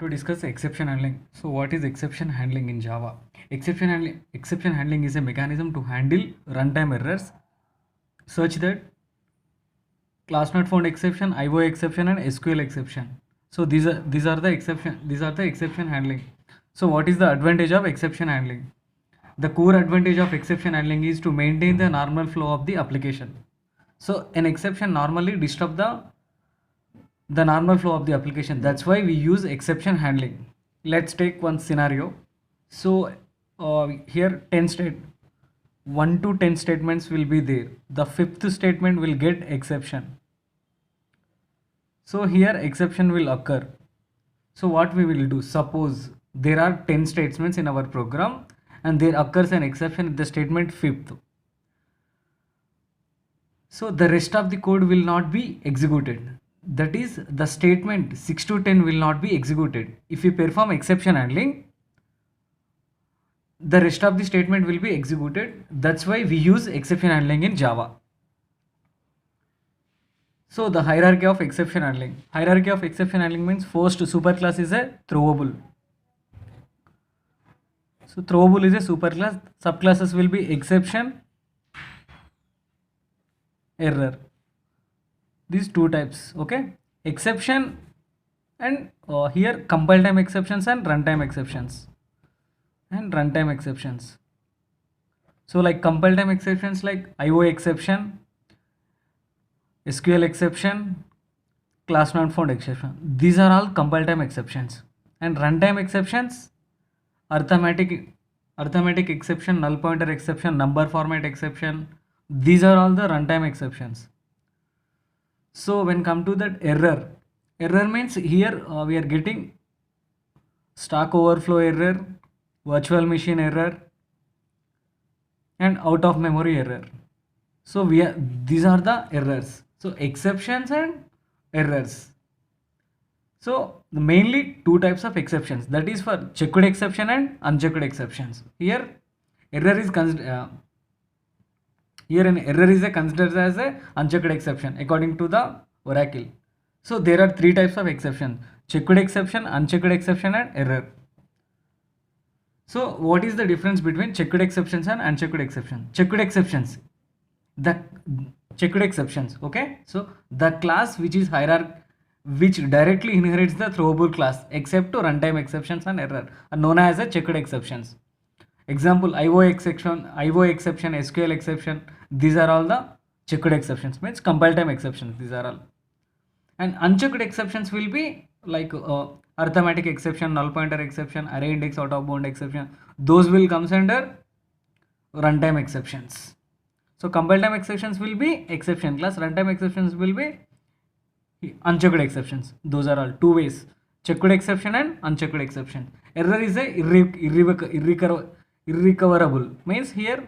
to discuss exception handling. So what is exception handling in Java? Exception handling is a mechanism to handle runtime errors such that class not found exception, IO exception and SQL exception. So these are the exception handling. So what is the advantage of exception handling? The core advantage of exception handling is to maintain the normal flow of the application. So an exception normally disrupt the normal flow of the application. That's why we use exception handling. Let's take one scenario. So here 1 to 10 statements will be there. The fifth statement will get exception. So here exception will occur. So what we will do, suppose there are 10 statements in our program and there occurs an exception in the statement fifth. So the rest of the code will not be executed. That is, the statement 6 to 10 will not be executed. If we perform exception handling, the rest of the statement will be executed. That's why we use exception handling in Java. So the hierarchy of exception handling. Hierarchy of exception handling means first superclass is a throwable. So throwable is a superclass. Subclasses will be exception, error. These two types, okay? Exception and here compile time exceptions and runtime exceptions. So like compile time exceptions like IO exception, SQL exception, class not found exception. These are all compile time exceptions. And runtime exceptions, arithmetic exception, null pointer exception, number format exception. These are all the runtime exceptions. So when come to that error means here we are getting Stack Overflow error, virtual machine error and out of memory error. So these are the errors. So exceptions and errors. So mainly two types of exceptions, that is for checked exception and unchecked exceptions. Here error is considered considered as a unchecked exception according to the Oracle. So there are three types of exceptions: checked exception, unchecked exception and error. So what is the difference between checked exceptions and unchecked exceptions? Checked exceptions, okay? So the class which is which directly inherits the throwable class except to runtime exceptions and error are known as a checked exceptions. Example, IO exception, SQL exception, these are all the checked exceptions, means compile time exceptions, these are all. And unchecked exceptions will be like arithmetic exception, null pointer exception, array index out of bound exception. Those will comes under runtime exceptions. So compile time exceptions will be exception class, runtime exceptions will be unchecked exceptions. Those are all two ways: checked exception and unchecked exception. Error is a irrecoverable, means here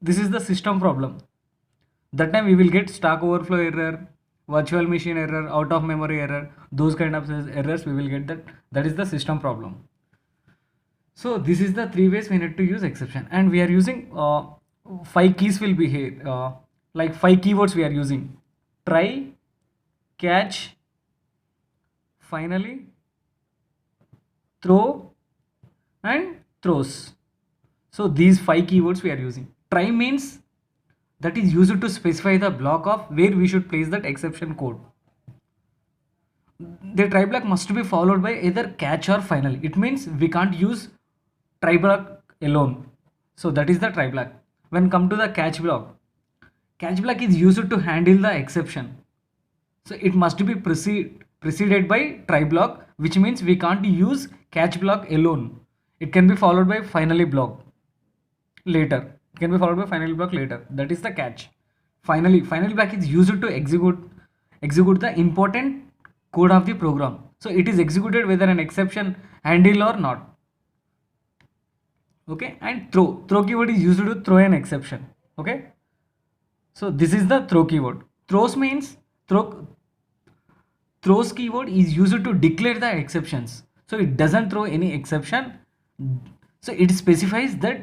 this is the system problem. That time we will get Stack Overflow error, virtual machine error, out of memory error, those kind of errors we will get. That is the system problem. So this is the three ways we need to use exception, and we are using 5 keys will be here, like 5 keywords we are using: try, catch, finally, throw and throws. So these 5 keywords we are using. Try means that is used to specify the block of where we should place that exception code. The try block must be followed by either catch or finally. It means we can't use try block alone. So that is the try block. When come to the catch block is used to handle the exception. So it must be preceded by try block, which means we can't use catch block alone. It can be followed by finally block later. That is the catch. Finally block is used to execute the important code of the program. So it is executed whether an exception handle or not. Okay, and throw keyword is used to throw an exception. Okay, so this is the throw keyword. Throws means throws keyword is used to declare the exceptions. So it doesn't throw any exception. So it specifies that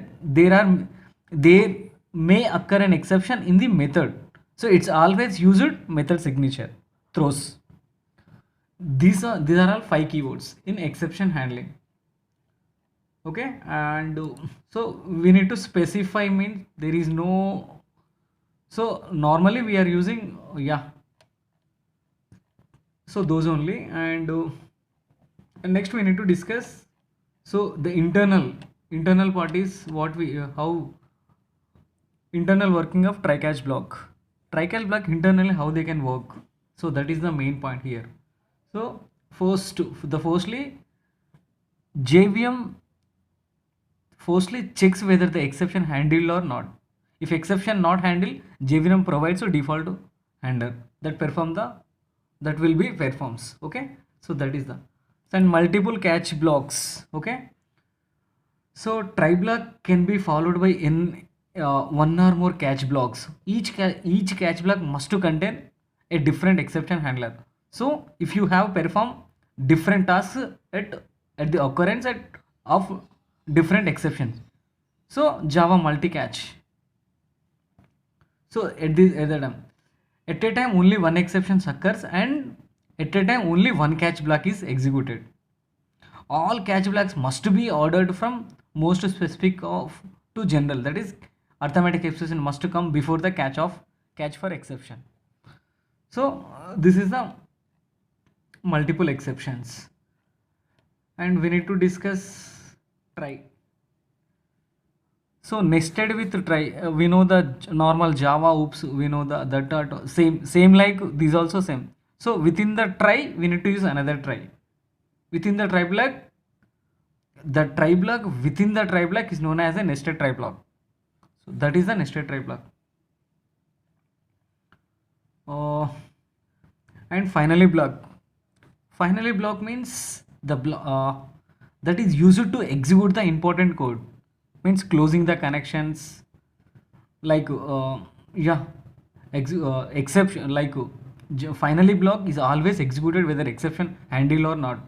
there may occur an exception in the method. So it's always used method signature, throws. these are all 5 keywords in exception handling. Okay, and so we need to specify, means there is no, so normally we are using, yeah, so those only. And next we need to discuss, so the internal part is what we how internal working of try catch block. Try catch block internally how they can work, so that is the main point here. So firstly JVM firstly checks whether the exception handled or not. If exception not handled, JVM provides a default handler that perform the, that will be performs. Okay, so that is the, and multiple catch blocks. Okay, so try block can be followed by one or more catch blocks. Each catch block must to contain a different exception handler. So if you have perform different tasks at the occurrence of different exceptions, so Java multi-catch. So at a time only one exception occurs, and at a time only one catch block is executed. All catch blocks must be ordered from most specific of to general, that is arithmetic exception must come before the catch for exception. So this is the multiple exceptions, and we need to discuss try. So nested with try, we know the normal Java oops, we know that same like these also same. So within the try we need to use another try. Within the try block, the try block within the try block is known as a nested try block. So that is the nested try block. And finally block. Finally block means the that is used to execute the important code, means closing the connections, like yeah, exception, like finally block is always executed whether exception handle or not.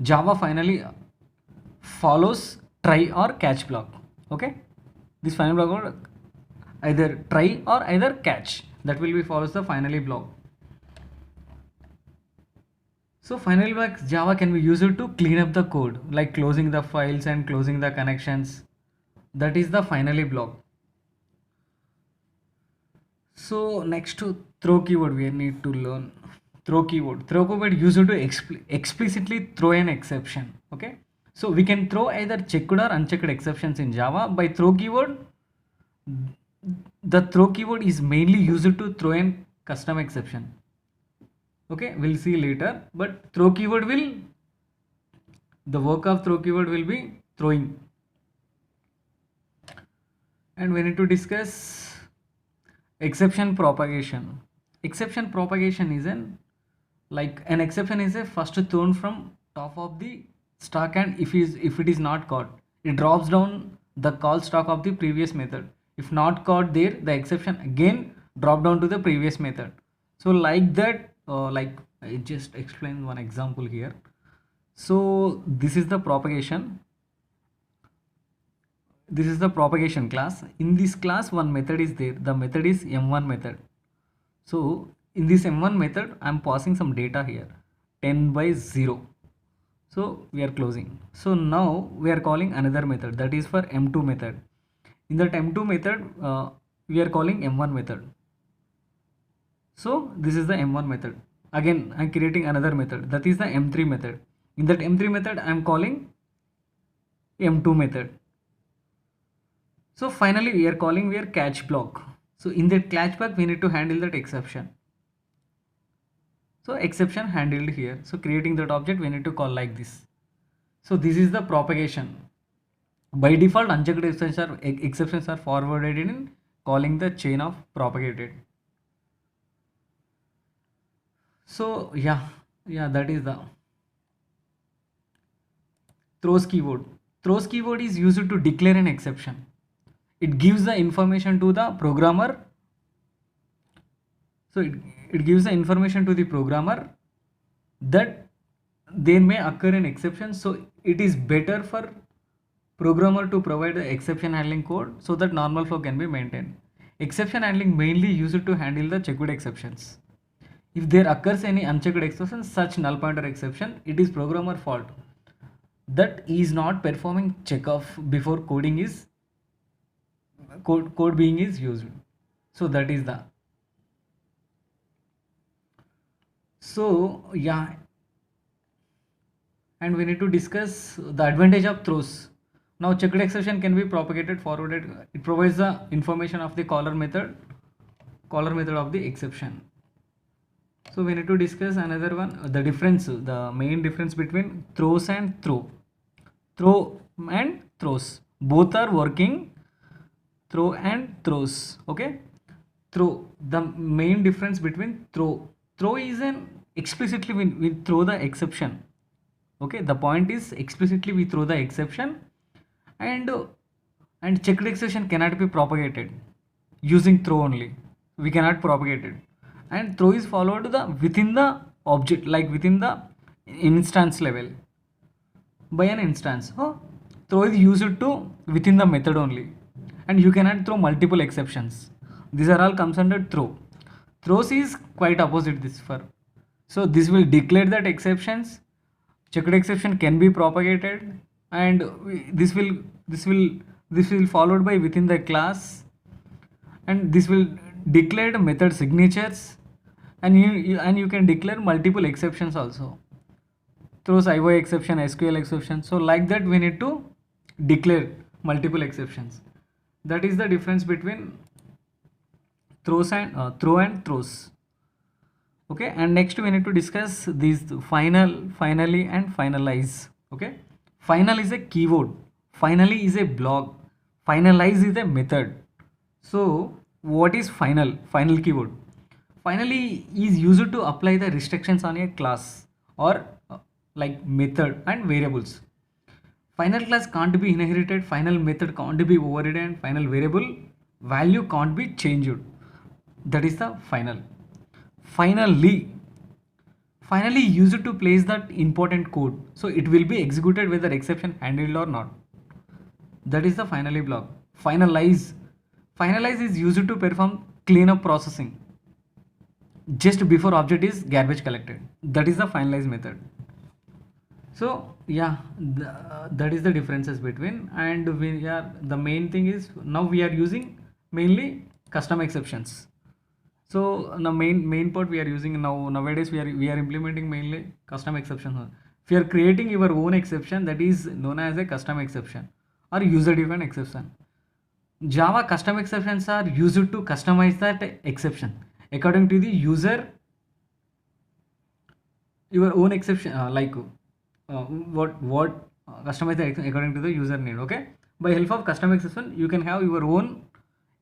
Java finally follows try or catch block. Okay, this finally block either try or either catch, that will be follows the finally block. So finally block Java can be used to clean up the code, like closing the files and closing the connections. That is the finally block. So next to throw keyword we need to learn throw keyword. Throw keyword used to explicitly throw an exception. Okay, so we can throw either checked or unchecked exceptions in Java. By throw keyword, the throw keyword is mainly used to throw in custom exception. Okay, we'll see later, but throw keyword will, the work of throw keyword will be throwing. And we need to discuss exception propagation. Exception propagation is an exception is a first thrown from top of the stack, and if it is not caught, it drops down the call stack of the previous method. If not caught there, the exception again drop down to the previous method. So like that, like I just explain one example here. So this is the propagation. This is the propagation class. In this class one method is there, the method is m1 method. So in this m1 method I am passing some data here, 10 by 0. So we are closing. So now we are calling another method, that is for m2 method. In that m2 method we are calling m1 method. So this is the m1 method. Again I am creating another method, that is the m3 method. In that m3 method I am calling m2 method. So finally we are calling where catch block. So in that catch block we need to handle that exception. So exception handled here. So creating that object we need to call like this. So this is the propagation. By default unchecked exceptions are forwarded in calling the chain of propagated. So yeah, that is the throws keyword. Throws keyword is used to declare an exception. It gives the information to the programmer. So it gives the information to the programmer that there may occur an exception. So it is better for programmer to provide the exception handling code so that normal flow can be maintained. Exception handling mainly used to handle the checked exceptions. If there occurs any unchecked exception, such null pointer exception, it is programmer fault that is not performing checkoff before code being is used. So that is the, so yeah, and we need to discuss the advantage of throws. Now checked exception can be propagated forwarded. It provides the information of the caller method of the exception. So we need to discuss another one, the difference, the main difference between throws and throw. Throw and throws, both are working. Throw and throws. Okay, throw, the main difference between throw is an explicitly we throw the exception. Okay, the point is explicitly we throw the exception, and checked exception cannot be propagated using throw only. We cannot propagate it, and throw is followed the within the object, like within the instance level by an instance. Oh, throw is used to within the method only, and you cannot throw multiple exceptions. These are all comes under throw. Throws is quite opposite this for. So this will declare that exceptions. Checked exception can be propagated, and this will followed by within the class, and this will declare method signatures, and you can declare multiple exceptions also. Throws IO exception, SQL exception. So like that we need to declare multiple exceptions. That is the difference between throws and throw and throws. Okay, and next we need to discuss these finally and finalize. Okay, final is a keyword, finally is a block, finalize is a method. So what is final keyword? Finally is used to apply the restrictions on a class or like method and variables. Final class can't be inherited, final method can't be overridden, final variable value can't be changed. That is the final. Finally used to place that important code, so it will be executed whether exception handled or not. That is the finally block. Finalize is used to perform cleanup processing just before object is garbage collected. That is the finalize method. So yeah, that is the differences between, and we are, the main thing is now we are using mainly custom exceptions. So the main part we are using nowadays we are implementing mainly custom exceptions. If you are creating your own exception, that is known as a custom exception or user defined exception. Java custom exceptions are used to customize that exception according to the user, your own exception, what customize the according to the user need. Okay, by help of custom exception you can have your own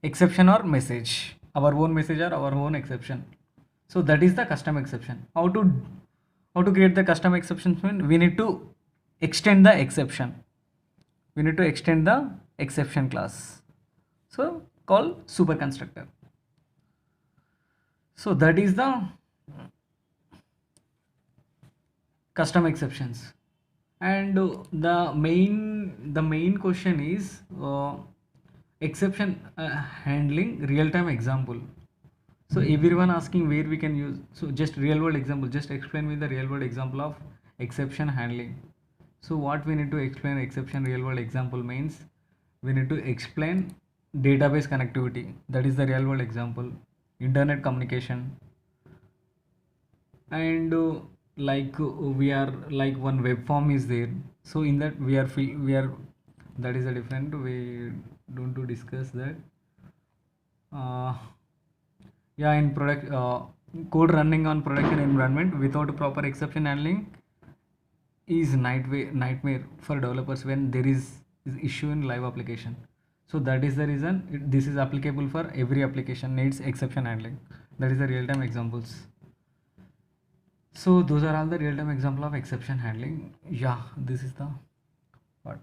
exception or message, our own message or our own exception. So that is the custom exception. How to create the custom exceptions? We need to extend the exception. We need to extend the exception class, so called super constructor. So that is the custom exceptions. And the main question is exception handling real-time example. So everyone asking where we can use, so just real world example, just explain me the real world example of exception handling. So what we need to explain exception real world example means, we need to explain database connectivity, that is the real world example, internet communication, and we are like one web form is there, so in that we are that is a different, we don't to discuss that. Yeah, in product code running on production environment without proper exception handling is nightmare for developers when there is issue in live application. So that is the reason this is applicable for every application needs exception handling. That is the real-time examples. So those are all the real-time example of exception handling. Yeah, this is the part.